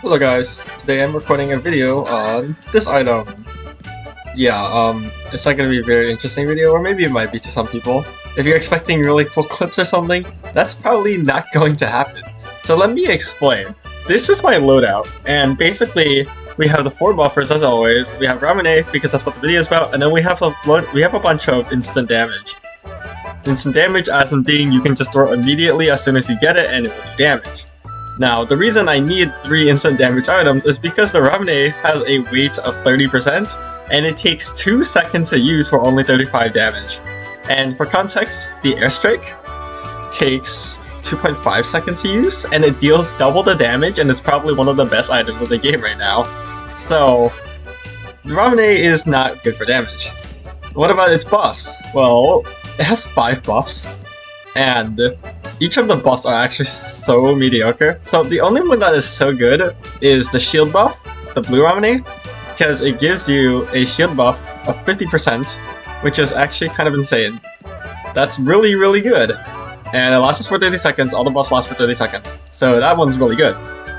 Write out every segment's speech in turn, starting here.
Hello guys, today I'm recording a video on this item. Yeah, it's not gonna be a very interesting video, or maybe it might be to some people. If you're expecting really cool clips or something, that's probably not going to happen. So let me explain. This is my loadout, and basically we have the 4 buffers as always. We have Ramune, because that's what the video is about, and then we have a bunch of instant damage. Instant damage as in being you can just throw it immediately as soon as you get it and it will do damage. Now, the reason I need 3 instant damage items is because the Ramune has a weight of 30%, and it takes 2 seconds to use for only 35 damage. And for context, the Airstrike takes 2.5 seconds to use, and it deals double the damage, and it's probably one of the best items of the game right now. So, the Ramune is not good for damage. What about its buffs? Well, it has 5 buffs, and each of the buffs are actually so mediocre. So the only one that is so good is the shield buff, the blue Ramune, because it gives you a shield buff of 50%, which is actually kind of insane. That's really, really good. And it lasts for 30 seconds, all the buffs last for 30 seconds. So that one's really good.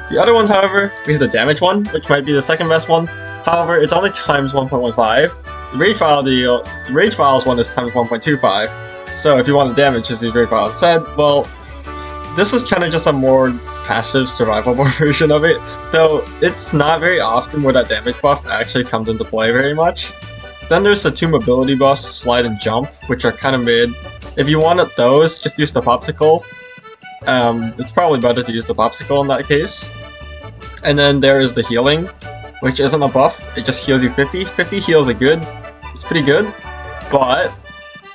The other ones, however, we have the damage one, which might be the second best one. However, it's only times 1.15. The Rage Vials one is times 1.25. So if you want to damage, just use Rage Vial instead. Well, this is kind of just a more passive survivable version of it, though it's not very often where that damage buff actually comes into play very much. Then there's the 2 mobility buffs, Slide and Jump, which are kind of mid. If you wanted those, just use the Popsicle. It's probably better to use the Popsicle in that case. And then there is the Healing, which isn't a buff, it just heals you 50. 50 heals are good, it's pretty good, but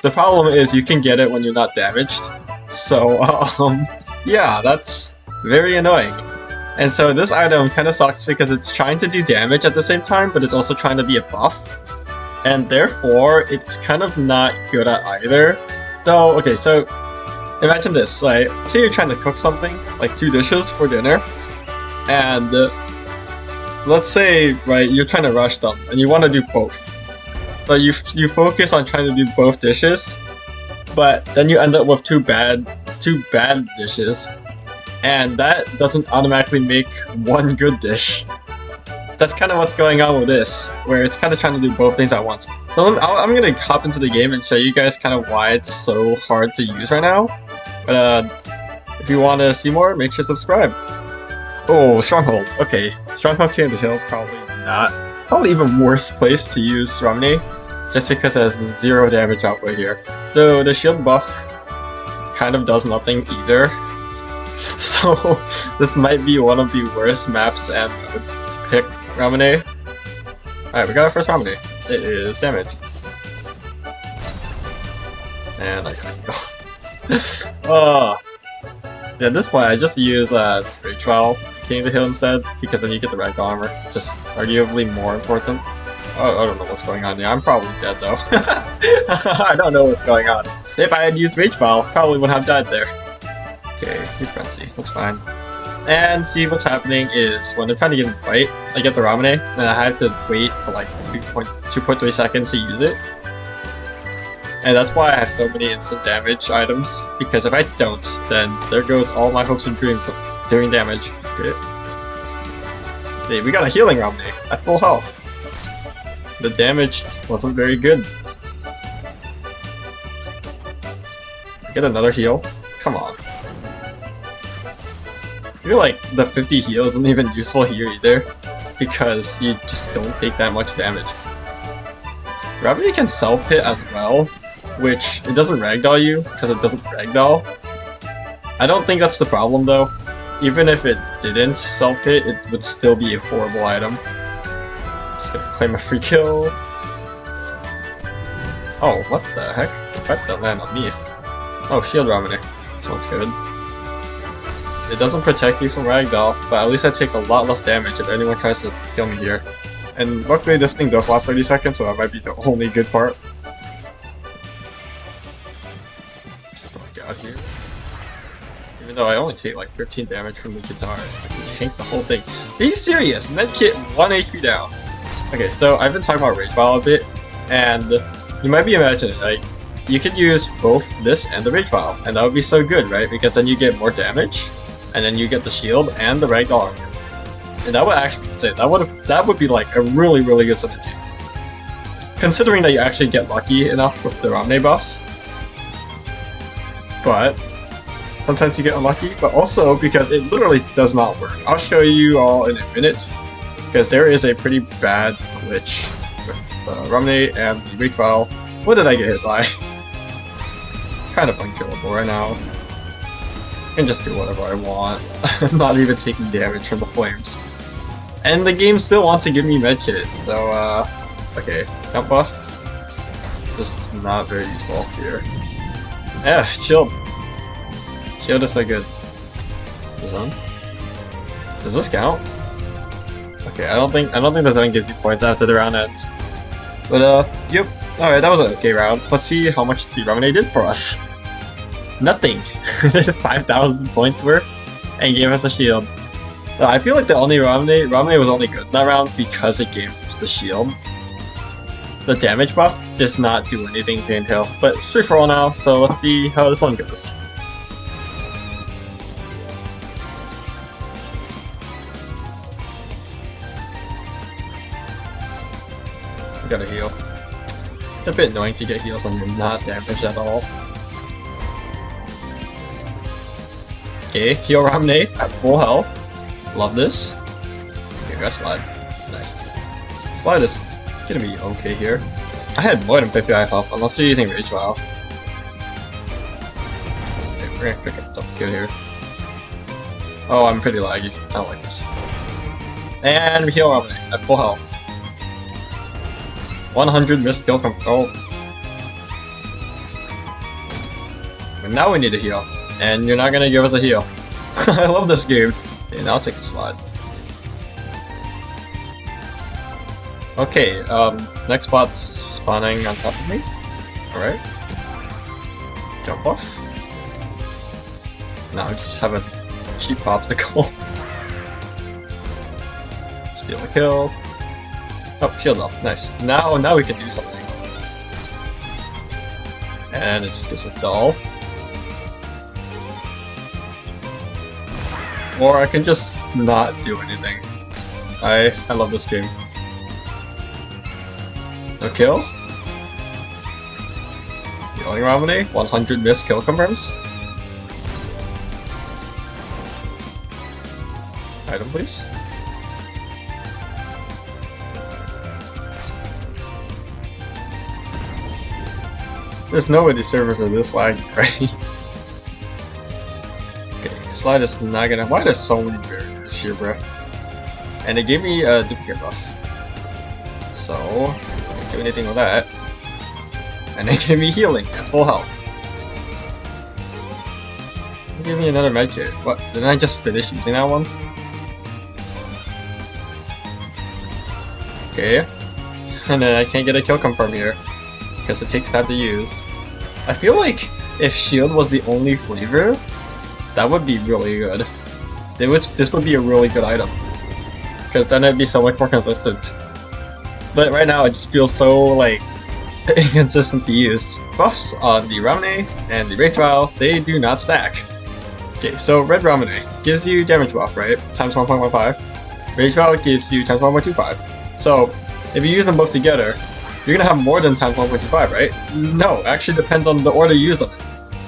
the problem is you can get it when you're not damaged. So, yeah, that's very annoying. And so this item kind of sucks because it's trying to do damage at the same time, but it's also trying to be a buff. And therefore, it's kind of not good at either. Though, okay, so imagine this, like, say you're trying to cook something, like 2 dishes for dinner, and let's say, right, you're trying to rush them, and you want to do both. So you focus on trying to do both dishes, but then you end up with two bad dishes, and that doesn't automatically make one good dish. That's kind of what's going on with this, where it's kind of trying to do both things at once. So I'm gonna hop into the game and show you guys kind of why it's so hard to use right now. But if you want to see more, make sure to subscribe. Oh, Stronghold. Okay, Stronghold King of the Hill, probably even worse place to use Ramune, just because it has 0 damage output here. Though the shield buff kind of does nothing either. So this might be one of the worst maps and to pick Ramune. Alright, we got our first Ramune. It is damage. And I gotta go. Oh. So at this point I just use Rage Vial King of the Hill instead, because then you get the ragdoll armor, just arguably more important. Oh, I don't know what's going on there. I'm probably dead though. I don't know what's going on. If I had used Rage Vial, probably would have died there. Okay, new frenzy, that's fine. And see what's happening is when they're trying to get in a fight, I get the Ramune, and I have to wait for like 2.3 seconds to use it. And that's why I have so many instant damage items, because if I don't, then there goes all my hopes and dreams of doing damage. Okay. See, we got a healing Ramune at full health. The damage wasn't very good. Get another heal? Come on. I feel like the 50 heal isn't even useful here either, because you just don't take that much damage. Ramune can self-hit as well, which it doesn't ragdoll you, because it doesn't ragdoll. I don't think that's the problem though. Even if it didn't self-hit, it would still be a horrible item. Just gonna claim a free kill. Oh, what the heck? That didn't land on me. Oh, shield Ramune. This one's good. It doesn't protect you from ragdoll, but at least I take a lot less damage if anyone tries to kill me here. And luckily this thing does last 30 seconds, so that might be the only good part. Get out here. Even though I only take like 13 damage from the guitars, I can tank the whole thing. Are you serious? Medkit 1 HP down. Okay, so I've been talking about Rage Vial a bit, and you might be imagining, like, you could use both this and the Rage Vial, and that would be so good, right? Because then you get more damage, and then you get the shield and the ragdoll armor. And that would actually say that would be like a really good synergy. Considering that you actually get lucky enough with the Ramne buffs. But sometimes you get unlucky, but also because it literally does not work. I'll show you all in a minute, because there is a pretty bad glitch with Ramne and the Weak File. What did I get hit by? Kind of unkillable right now. I can just do whatever I want. I'm not even taking damage from the flames. And the game still wants to give me medkit, so okay, jump buff. This is not very useful here. Yeah, shield. Shield is so good. Is on? Does this count? Okay, I don't think this one gives you points after the round ends. But yep. Alright, that was an okay round. Let's see how much the Ramne did for us. Nothing. 5,000 points worth, and gave us a shield. I feel like the only Ramne was only good in that round because it gave the shield. The damage buff does not do anything to Hill, but it's free for all now, so let's see how this one goes. Gotta heal. It's a bit annoying to get heals when you're not damaged at all. Okay, heal Ramne at full health. Love this. Okay, got slide. Nice. Slide is gonna be okay here. I had more than 55 health unless you're using Rage Vial. Okay, we're gonna pick up the kill here. Oh, I'm pretty laggy. I don't like this. And we heal Ramne at full health. 100 missed kill control. But now we need a heal. And you're not gonna give us a heal. I love this game. Okay, now I'll take the slide. Okay, next spot's spawning on top of me. Alright. Jump off. Now I just have a cheap popsicle. Steal a kill. Oh, shield off. Nice. Now we can do something. And it just gives us doll. Or I can just not do anything. I love this game. No kill. Healing Ramne, 100 missed kill confirms. Item please. There's no way these servers are this laggy, right? Okay, slide is not gonna. Why there's so many barriers here, bro? And it gave me a duplicate buff. So, can't do anything with that. And it gave me healing at full health. It gave me another medkit. What? Didn't I just finish using that one? Okay. And then I can't get a kill confirm here. Because it takes time to use. I feel like if shield was the only flavor, that would be really good. This would be a really good item. Because then it'd be so much more consistent. But right now it just feels so like inconsistent to use. Buffs on the Ramne and the Wraith Trial, they do not stack. Okay, so red Ramne gives you damage buff, right? Times 1.15. Wraith Trial gives you times 1.25. So if you use them both together, you're gonna have more than times 1.25, right? No, actually depends on the order you use them.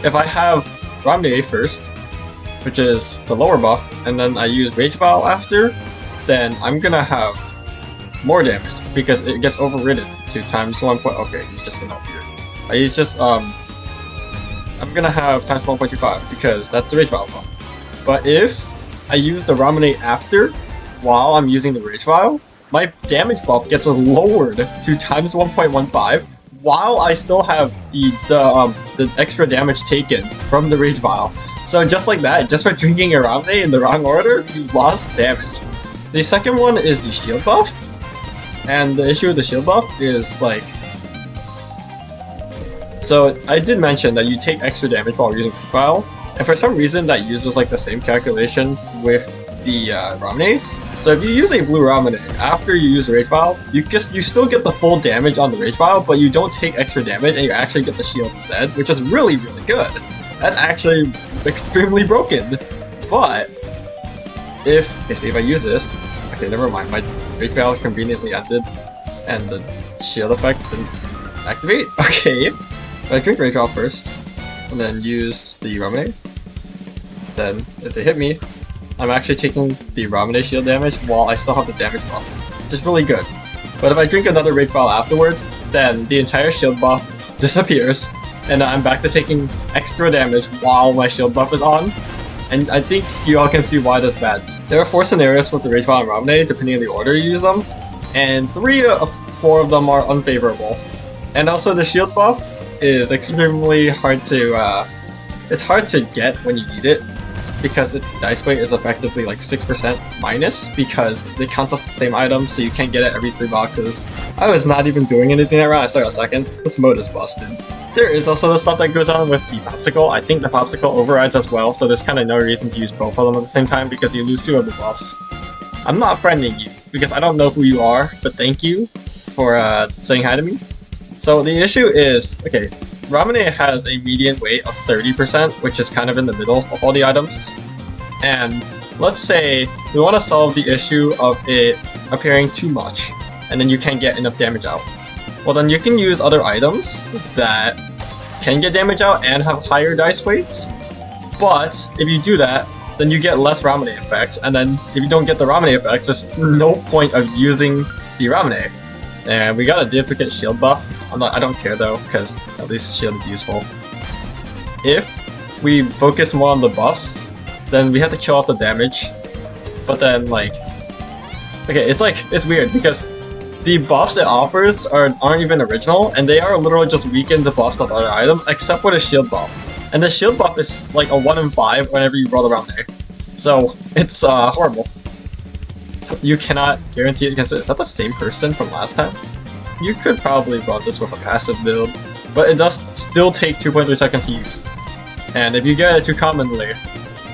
If I have Ramne first, which is the lower buff, and then I use Rage Vial after, then I'm gonna have more damage because it gets overridden to times 1. Okay, he's just gonna appear. He's just I'm gonna have times 1.25 because that's the Rage Vial buff. But if I use the Ramne after, while I'm using the Rage Vial, my damage buff gets lowered to times 1.15 while I still have the extra damage taken from the Rage Vial. So just like that, just by drinking a Ramne in the wrong order, you lost damage. The second one is the shield buff, and the issue with the shield buff is like... So I did mention that you take extra damage while using Rage Vial, and for some reason that uses like the same calculation with the Ramne. So if you use a blue Ramne after you use Rage Vial, you still get the full damage on the Rage Vial, but you don't take extra damage and you actually get the shield instead, which is really good. That's actually extremely broken. But if I use this, Okay, never mind. My Rage Valve conveniently ended, and the shield effect didn't activate. Okay, I drink Rage Valve first, and then use the Ramune. Then, if they hit me, I'm actually taking the Ramune shield damage while I still have the damage buff, which is really good. But if I drink another Rage Valve afterwards, then the entire shield buff disappears, and I'm back to taking extra damage while my shield buff is on. And I think you all can see why that's bad. There are 4 scenarios with the Rage Valve and Ramune, depending on the order you use them, and 3 of 4 of them are unfavorable. And also the shield buff is extremely hard to, it's hard to get when you need it, because its dice weight is effectively like 6% minus, because it counts as the same item, so you can't get it every 3 boxes. I was not even doing anything that round. I started a second. This mode is busted. There is also the stuff that goes on with the popsicle. I think the popsicle overrides as well, so there's kind of no reason to use both of them at the same time because you lose 2 of the buffs. I'm not friending you because I don't know who you are, but thank you for saying hi to me. So the issue is, okay, Ramune has a median weight of 30%, which is kind of in the middle of all the items. And let's say we want to solve the issue of it appearing too much, and then you can't get enough damage out. Well, then you can use other items that can get damage out and have higher dice weights. But if you do that, then you get less Ramune effects, and then if you don't get the Ramune effects, there's no point of using the Ramune. And we got a duplicate shield buff. I don't care though, because at least shield is useful. If we focus more on the buffs, then we have to kill off the damage. But then like, okay, it's weird because the buffs it offers aren't even original, and they are literally just weakened the buffs of other items, except for the shield buff. And the shield buff is like a 1 in 5 whenever you roll around there. So it's horrible. So you cannot guarantee it against it. Is that the same person from last time? You could probably run this with a passive build, but it does still take 2.3 seconds to use. And if you get it too commonly,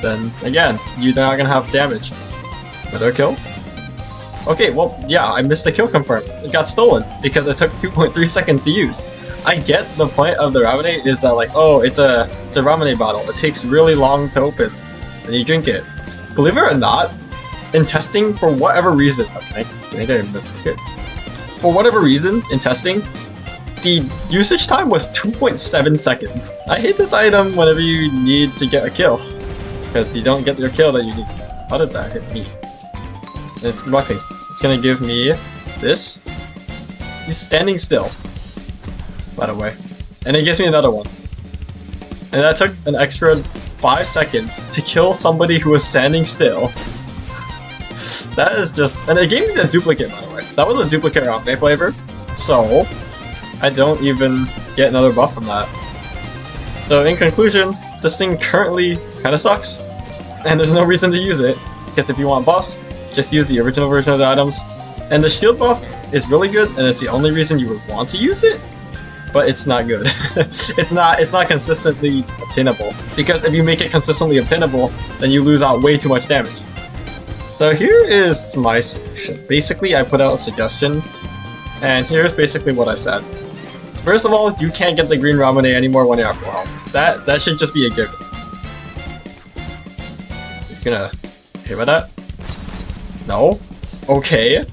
then again, you're not gonna have damage. Another kill? Okay, well, yeah, I missed the kill confirmed. It got stolen because it took 2.3 seconds to use. I get the point of the Ramune is that like, oh, it's a Ramune bottle. It takes really long to open, and you drink it. Believe it or not, in testing, for whatever reason, okay, for whatever reason, in testing, the usage time was 2.7 seconds. I hate this item whenever you need to get a kill, because you don't get your kill that you need. How did that hit me? It's nothing. It's gonna give me this. He's standing still, by the way. And it gives me another one. And that took an extra 5 seconds to kill somebody who was standing still. That is just... And it gave me the duplicate, by the way. That was a duplicate Ramune flavor. So, I don't even get another buff from that. So in conclusion, this thing currently kinda sucks. And there's no reason to use it. Because if you want buffs, just use the original version of the items. And the shield buff is really good, and it's the only reason you would want to use it. But it's not good. it's not consistently obtainable. Because if you make it consistently obtainable, then you lose out way too much damage. So here is my solution. Basically, I put out a suggestion, and here's basically what I said. First of all, you can't get the green Ramune anymore when you're at full health. That should just be a given. You're gonna okay with that? No? Okay.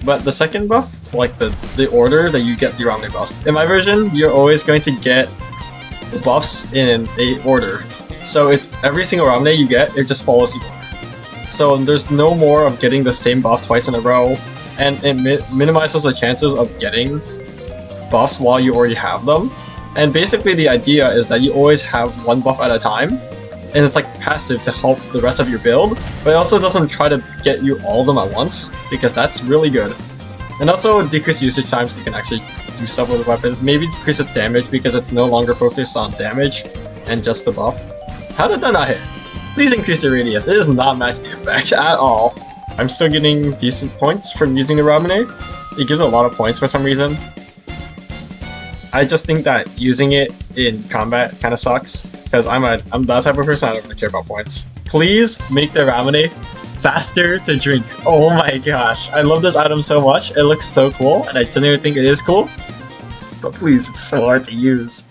But the second buff, like the order that you get the Ramune buffs. In my version, you're always going to get the buffs in a order. So it's every single Ramune you get, it just follows the order. So there's no more of getting the same buff twice in a row, and it minimizes the chances of getting buffs while you already have them. And basically the idea is that you always have one buff at a time, and it's like passive to help the rest of your build, but it also doesn't try to get you all of them at once, because that's really good. And also decrease usage time so you can actually do stuff with the weapon. Maybe decrease its damage because it's no longer focused on damage and just the buff. How did that not hit? Please increase the radius. It does not match the effect at all. I'm still getting decent points from using the Ramune. It gives a lot of points for some reason. I just think that using it in combat kind of sucks, because I'm that type of person. I don't really care about points. Please make the Ramune faster to drink. Oh my gosh, I love this item so much. It looks so cool, and I genuinely think it is cool. But please, it's so hard to use.